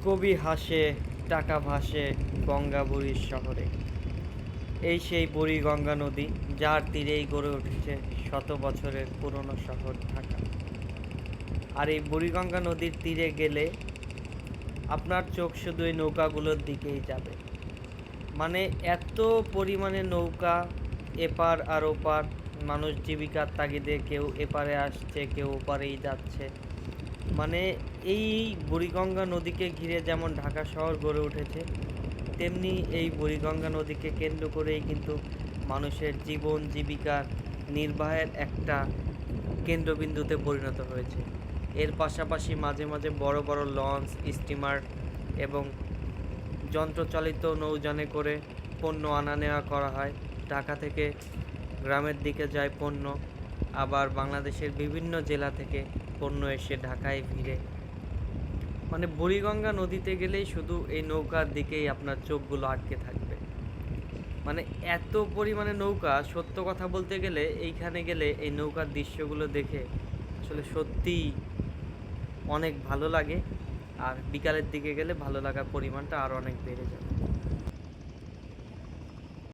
কবি হাসে, টাকা ভাসে গঙ্গা বুড়ির শহরে। এই সেই বুড়িগঙ্গা নদী, যার তীরেই গড়ে উঠেছে শত বছরের পুরনো শহর ঢাকা। আর এই বুড়িগঙ্গা নদীর তীরে গেলে আপনার চোখ শুধু এই নৌকাগুলোর দিকেই যাবে। মানে এত পরিমাণে নৌকা, এপার আর ওপার। মানুষ জীবিকার তাগিদে কেউ এপারে আসছে, কেউ ওপারেই যাচ্ছে। মানে এই বুড়িগঙ্গা নদীকে ঘিরে যেমন ঢাকা শহর গড়ে উঠেছে, তেমনি এই বুড়িগঙ্গা নদীকে কেন্দ্র করেই কিন্তু মানুষের জীবন জীবিকার নির্বাহের একটা কেন্দ্রবিন্দুতে পরিণত হয়েছে। এর পাশাপাশি মাঝে মাঝে বড় বড় লঞ্চ, স্টিমার এবং যন্ত্রচালিত নৌযানে করে পণ্য আনা নেওয়া করা হয়। ঢাকা থেকে গ্রামের দিকে যায় পণ্য, আবার বাংলাদেশের বিভিন্ন জেলা থেকে পণ্য এসে ঢাকায় ভিড়ে। মানে বুড়িগঙ্গা নদীতে গেলেই শুধু এই নৌকার দিকেই আপনার চোখগুলো আটকে থাকবে। মানে এত পরিমাণে নৌকা, সত্য কথা বলতে গেলে এইখানে গেলে এই নৌকার দৃশ্যগুলো দেখে আসলে সত্যিই অনেক ভালো লাগে। আর বিকালের দিকে গেলে ভালো লাগার পরিমাণটা আরও অনেক বেড়ে যাবে।